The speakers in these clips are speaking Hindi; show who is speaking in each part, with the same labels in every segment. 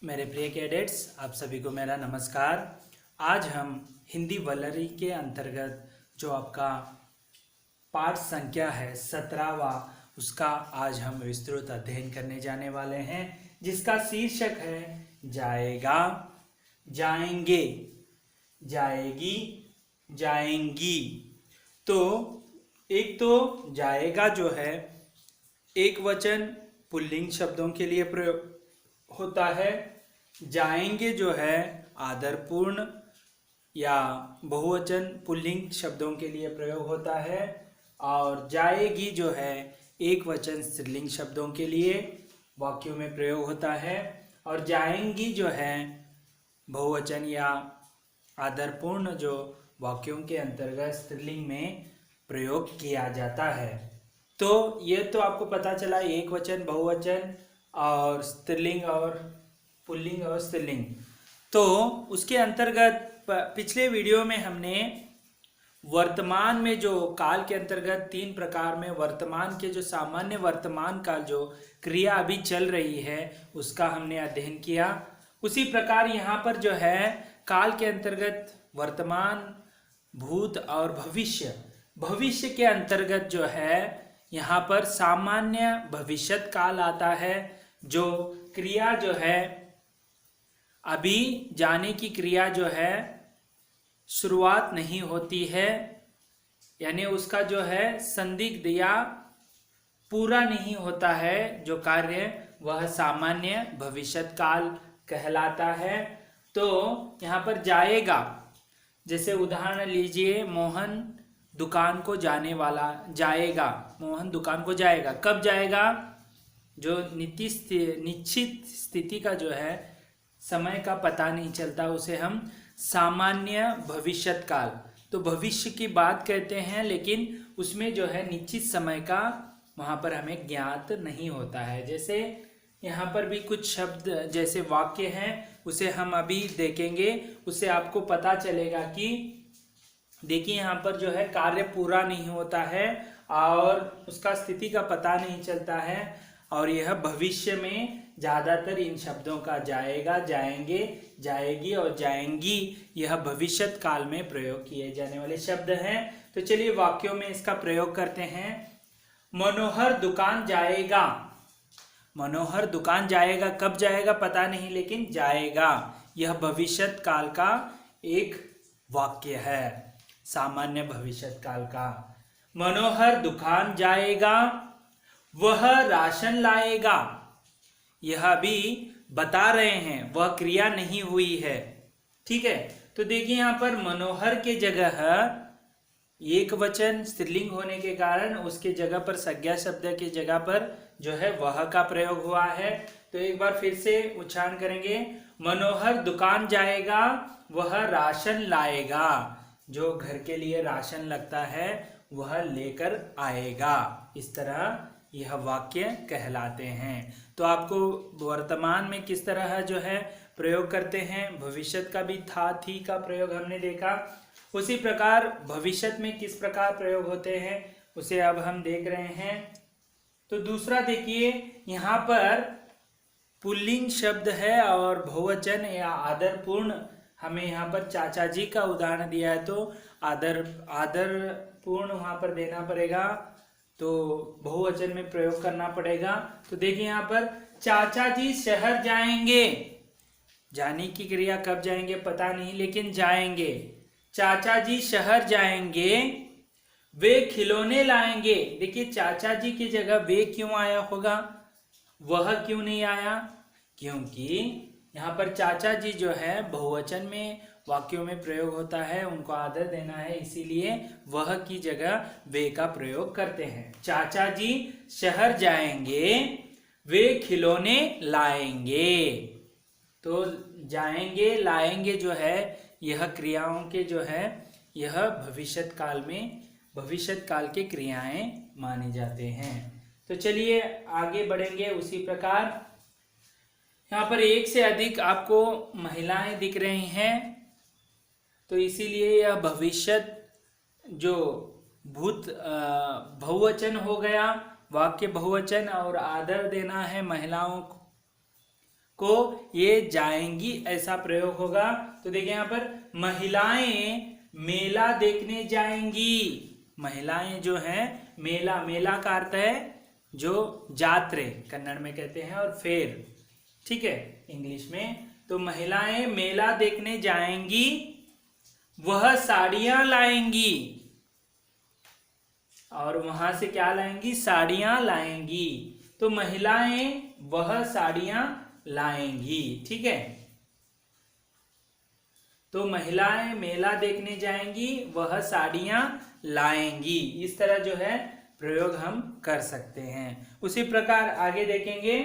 Speaker 1: मेरे प्रिय कैडेट्स, आप सभी को मेरा नमस्कार। आज हम हिंदी वलरी के अंतर्गत जो आपका पाठ संख्या है 17वां, उसका आज हम विस्तृत अध्ययन करने जाने वाले हैं, जिसका शीर्षक है जाएगा, जाएंगे, जाएगी, जाएंगी। तो एक तो जाएगा जो है एक वचन पुल्लिंग शब्दों के लिए प्रयोग होता है। जाएंगे जो है आदरपूर्ण या बहुवचन पुल्लिंग शब्दों के लिए प्रयोग होता है, और जाएगी जो है एक वचन स्त्रीलिंग शब्दों के लिए वाक्यों में प्रयोग होता है, और जाएंगी जो है बहुवचन या आदरपूर्ण जो वाक्यों के अंतर्गत स्त्रीलिंग में प्रयोग किया जाता है। तो ये तो आपको पता चला एक वचन, बहुवचन और स्त्रीलिंग और पुल्लिंग और स्त्रीलिंग। तो उसके अंतर्गत पिछले वीडियो में हमने वर्तमान में जो काल के अंतर्गत 3 प्रकार में वर्तमान के जो सामान्य वर्तमान काल जो क्रिया अभी चल रही है उसका हमने अध्ययन किया। उसी प्रकार यहाँ पर जो है काल के अंतर्गत वर्तमान, भूत और भविष्य। भविष्य के अंतर्गत जो है यहाँ पर सामान्य भविष्यत काल आता है, जो क्रिया जो है अभी जाने की क्रिया जो है शुरुआत नहीं होती है, यानी उसका जो है संदिग्ध या पूरा नहीं होता है जो कार्य, वह सामान्य भविष्यत काल कहलाता है। तो यहाँ पर जाएगा, जैसे उदाहरण लीजिए, मोहन दुकान को जाने वाला जाएगा। मोहन दुकान को जाएगा, कब जाएगा? जो निश्चित स्थिति का जो है समय का पता नहीं चलता, उसे हम सामान्य भविष्यत काल, तो भविष्य की बात कहते हैं, लेकिन उसमें जो है निश्चित समय का वहाँ पर हमें ज्ञात नहीं होता है। जैसे यहाँ पर भी कुछ शब्द जैसे वाक्य हैं, उसे हम अभी देखेंगे, उससे आपको पता चलेगा कि देखिए यहाँ पर जो है कार्य पूरा नहीं होता है और उसका स्थिति का पता नहीं चलता है, और यह भविष्य में ज़्यादातर इन शब्दों का जाएगा, जाएंगे, जाएगी और जाएंगी, यह भविष्यत काल में प्रयोग किए जाने वाले शब्द हैं। तो चलिए वाक्यों में इसका प्रयोग करते हैं। मनोहर दुकान जाएगा। मनोहर दुकान जाएगा, कब जाएगा पता नहीं, लेकिन जाएगा, यह भविष्यत काल का एक वाक्य है, सामान्य भविष्यत काल का। मनोहर दुकान जाएगा, वह राशन लाएगा, यह अभी बता रहे हैं, वह क्रिया नहीं हुई है। ठीक है, तो देखिए यहाँ पर मनोहर के जगह एक वचन स्त्रीलिंग होने के कारण उसके जगह पर संज्ञा शब्द के जगह पर जो है वह का प्रयोग हुआ है। तो एक बार फिर से उच्चारण करेंगे, मनोहर दुकान जाएगा, वह राशन लाएगा, जो घर के लिए राशन लगता है वह लेकर आएगा। इस तरह यह वाक्य कहलाते हैं। तो आपको वर्तमान में किस तरह जो है प्रयोग करते हैं, भविष्यत का भी था, थी का प्रयोग हमने देखा, उसी प्रकार भविष्यत में किस प्रकार प्रयोग होते हैं उसे अब हम देख रहे हैं। तो दूसरा देखिए, यहाँ पर पुल्लिंग शब्द है और बहुवचन या आदरपूर्ण, हमें यहाँ पर चाचा जी का उदाहरण दिया है, तो आदरपूर्ण वहाँ पर देना पड़ेगा, तो बहुवचन में प्रयोग करना पड़ेगा। तो देखिए यहाँ पर चाचा जी शहर जाएंगे, जाने की क्रिया कब जाएंगे पता नहीं, लेकिन जाएंगे। चाचा जी शहर जाएंगे, वे खिलौने लाएंगे। देखिए चाचा जी की जगह वे क्यों आया होगा, वह क्यों नहीं आया? क्योंकि यहाँ पर चाचा जी जो है बहुवचन में वाक्यों में प्रयोग होता है, उनको आदर देना है, इसीलिए वह की जगह वे का प्रयोग करते हैं। चाचा जी शहर जाएंगे, वे खिलौने लाएंगे। तो जाएंगे, लाएंगे जो है यह क्रियाओं के जो है यह भविष्यत काल में भविष्यत काल के क्रियाएं माने जाते हैं। तो चलिए आगे बढ़ेंगे। उसी प्रकार यहाँ पर एक से अधिक आपको महिलाएं दिख रही हैं, तो इसीलिए यह भविष्यत जो भूत बहुवचन हो गया, वाक्य बहुवचन, और आदर देना है महिलाओं को, को ये जाएंगी ऐसा प्रयोग होगा। तो देखिए यहाँ पर महिलाएं मेला देखने जाएंगी। महिलाएं जो हैं मेला, मेला का अर्थ है जो जात्रे कन्नड़ में कहते हैं, और फेर, ठीक है, इंग्लिश में। तो महिलाएं मेला देखने जाएंगी, वह साड़ियां लाएंगी, और वहां से क्या लाएंगी? साड़ियां लाएंगी। तो महिलाएं वह साड़ियां लाएंगी, ठीक है। तो महिलाएं मेला देखने जाएंगी, वह साड़ियां लाएंगी। इस तरह जो है प्रयोग हम कर सकते हैं। उसी प्रकार आगे देखेंगे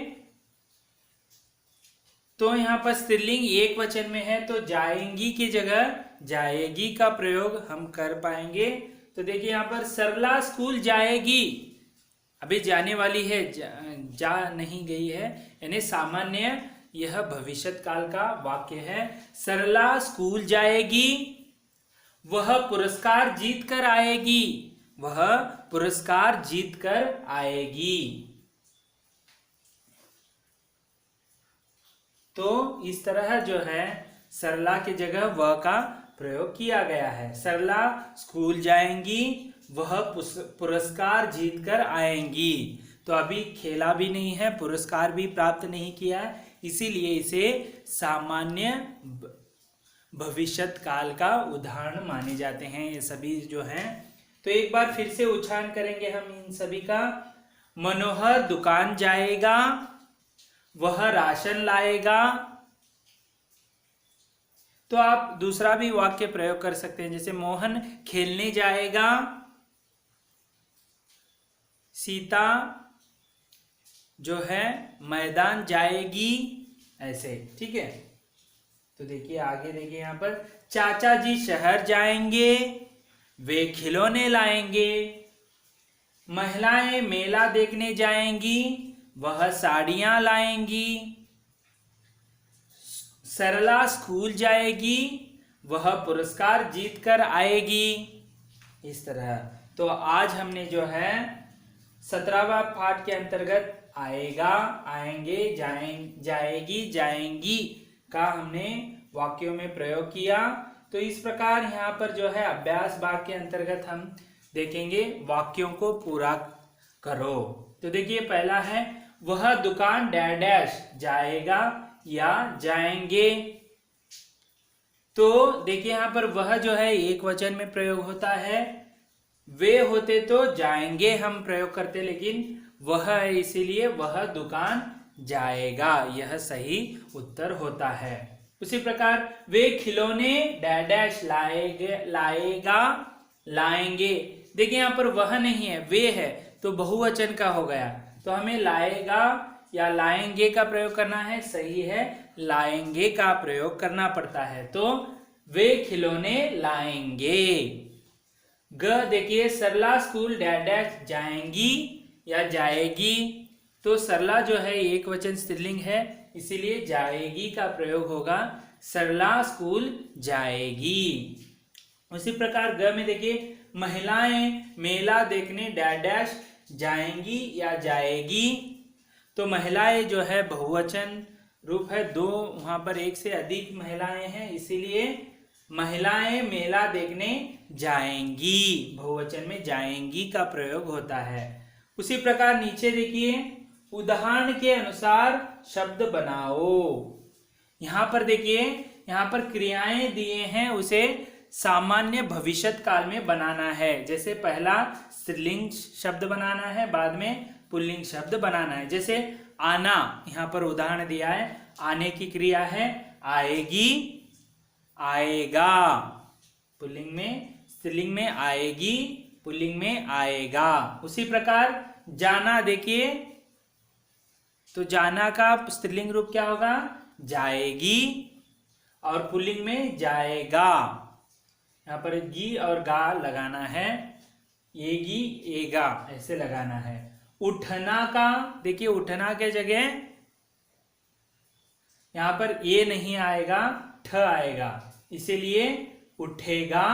Speaker 1: तो यहाँ पर स्त्रीलिंग एक वचन में है, तो जाएंगी की जगह जाएगी का प्रयोग हम कर पाएंगे। तो देखिए यहाँ पर सरला स्कूल जाएगी, अभी जाने वाली है, जा नहीं गई है, यानी सामान्य यह भविष्यत काल का वाक्य है। सरला स्कूल जाएगी, वह पुरस्कार जीत कर आएगी, वह पुरस्कार जीत कर आएगी। तो इस तरह जो है सरला की जगह वह का प्रयोग किया गया है। सरला स्कूल जाएंगी, वह पुरस्कार जीत कर आएंगी। तो अभी खेला भी नहीं है, पुरस्कार भी प्राप्त नहीं किया, इसीलिए इसे सामान्य भविष्यत काल का उदाहरण माने जाते हैं ये सभी जो हैं। तो एक बार फिर से उच्चारण करेंगे हम इन सभी का। मनोहर दुकान जाएगा, वह राशन लाएगा। तो आप दूसरा भी वाक्य प्रयोग कर सकते हैं, जैसे मोहन खेलने जाएगा, सीता जो है मैदान जाएगी, ऐसे, ठीक है। तो देखिए आगे देखिए यहाँ पर चाचा जी शहर जाएंगे, वे खिलौने लाएंगे। महिलाएं मेला देखने जाएंगी, वह साड़ियां लाएंगी। सरला स्कूल जाएगी, वह पुरस्कार जीत कर आएगी। इस तरह तो आज हमने जो है 17वां पाठ के अंतर्गत आएगा, आएंगे, जाएगी, जाएंगी का हमने वाक्यों में प्रयोग किया। तो इस प्रकार यहाँ पर जो है अभ्यास भाग के अंतर्गत हम देखेंगे वाक्यों को पूरा करो। तो देखिए पहला है वह दुकान डैश जाएगा या जाएंगे। तो देखिए यहाँ पर वह जो है एक वचन में प्रयोग होता है, वे होते तो जाएंगे हम प्रयोग करते, लेकिन वह है इसीलिए वह दुकान जाएगा, यह सही उत्तर होता है। उसी प्रकार वे खिलौने डैश लाएगा, लाएंगे। देखिए यहाँ पर वह नहीं है, वे है, तो बहुवचन का हो गया, तो हमें लाएगा या लाएंगे का प्रयोग करना है, सही है, लाएंगे का प्रयोग करना पड़ता है। तो वे खिलौने लाएंगे। ग देखिए सरला स्कूल डैश जाएंगी या जाएगी। तो सरला जो है एक वचन स्त्रीलिंग है, इसीलिए जाएगी का प्रयोग होगा, सरला स्कूल जाएगी। उसी प्रकार ग में देखिए महिलाएं मेला देखने डैश जाएंगी या जाएगी। तो महिलाएं जो है बहुवचन रूप है, दो वहां पर एक से अधिक महिलाएं हैं, इसीलिए महिलाएं मेला देखने जाएंगी, बहुवचन में जाएंगी का प्रयोग होता है। उसी प्रकार नीचे देखिए उदाहरण के अनुसार शब्द बनाओ। यहाँ पर देखिए यहाँ पर क्रियाएं दिए हैं, उसे सामान्य भविष्यत काल में बनाना है। जैसे पहला स्त्रीलिंग शब्द बनाना है, बाद में पुल्लिंग शब्द बनाना है। जैसे आना, यहाँ पर उदाहरण दिया है, आने की क्रिया है आएगी, आएगा, पुल्लिंग में, स्त्रीलिंग में आएगी, पुल्लिंग में आएगा। उसी प्रकार जाना देखिए, तो जाना का स्त्रीलिंग रूप क्या होगा, जाएगी, और पुल्लिंग में जाएगा। यहाँ पर गी और गा लगाना है, येगी एगा ऐसे लगाना है। उठना का देखिए, उठना के जगह यहाँ पर ये नहीं आएगा, ठ आएगा, इसीलिए उठेगा,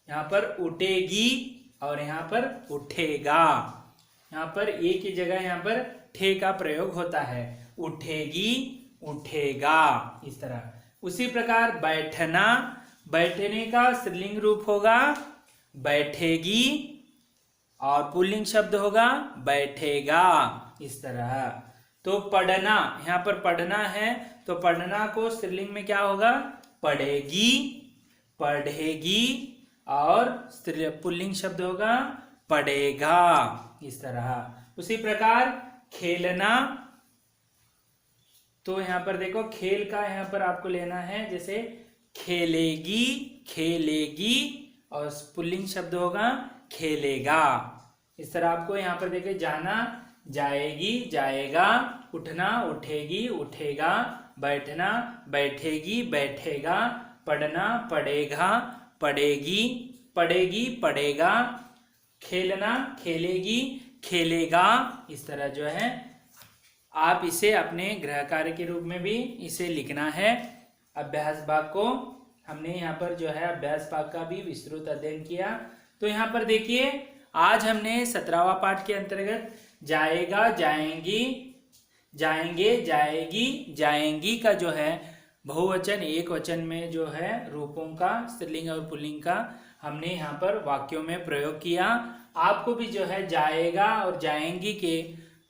Speaker 1: यहाँ पर उठेगी और यहाँ पर उठेगा। यहाँ पर ए की जगह यहाँ पर ठे का प्रयोग होता है। उठेगी, उठेगा, इस तरह। उसी प्रकार बैठना, बैठने का स्त्रीलिंग रूप होगा बैठेगी और पुल्लिंग शब्द होगा बैठेगा, इस तरह। तो पढ़ना, यहाँ पर पढ़ना है तो पढ़ना को स्त्रीलिंग में क्या होगा पढ़ेगी, पढ़ेगी और पुल्लिंग शब्द होगा पढ़ेगा, इस तरह। उसी प्रकार खेलना, तो यहाँ पर देखो खेल का यहाँ पर आपको लेना है, जैसे खेलेगी, खेलेगी और पुल्लिंग शब्द होगा खेलेगा, इस तरह आपको यहाँ पर देखिए जाना जाएगी, जाएगा, उठना उठेगी, उठेगा, बैठना बैठेगी, बैठेगा, पढ़ना पढ़ेगा, पढ़ेगी, पढ़ेगी, पढ़ेगा, खेलना खेलेगी, खेलेगा, इस तरह जो है आप इसे अपने गृह कार्य के रूप में भी इसे लिखना है। अभ्यास भाग को हमने यहाँ पर जो है अभ्यास भाग का भी विस्तृत अध्ययन किया। तो यहाँ पर देखिए आज हमने 17वां पाठ के अंतर्गत जाएगा, जाएंगी, जाएंगे, जाएगी, जाएंगी का जो है बहुवचन एक वचन में जो है रूपों का स्त्रीलिंग और पुल्लिंग का हमने यहाँ पर वाक्यों में प्रयोग किया। आपको भी जो है जाएगा और जाएंगी के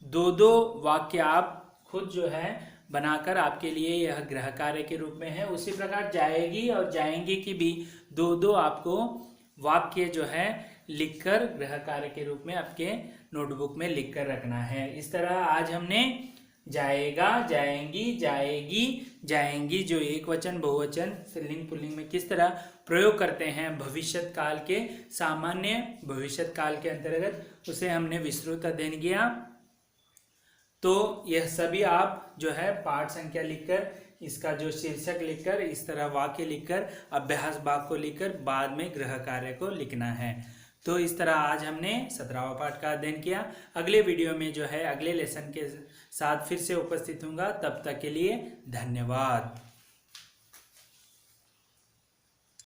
Speaker 1: दो दो वाक्य आप खुद जो है बनाकर आपके लिए यह गृह कार्य के रूप में है। उसी प्रकार जाएगी और जाएंगी की भी दो दो आपको वाक्य जो है लिखकर गृह कार्य के रूप में आपके नोटबुक में लिखकर रखना है। इस तरह आज हमने जाएगा, जाएंगी, जाएगी, जाएंगी जो एक वचन बहुवचन स्त्रीलिंग पुल्लिंग में किस तरह प्रयोग करते हैं भविष्यत काल के, सामान्य भविष्यत काल के अंतर्गत, उसे हमने विस्तृत अध्ययन किया। तो यह सभी आप जो है पाठ संख्या लिखकर, इसका जो शीर्षक लिखकर, इस तरह वाक्य लिखकर, अभ्यास भाग को लिखकर बाद में गृह कार्य को लिखना है। तो इस तरह आज हमने 17वां पाठ का अध्ययन किया। अगले वीडियो में जो है अगले लेसन के साथ फिर से उपस्थित होऊंगा। तब तक के लिए धन्यवाद।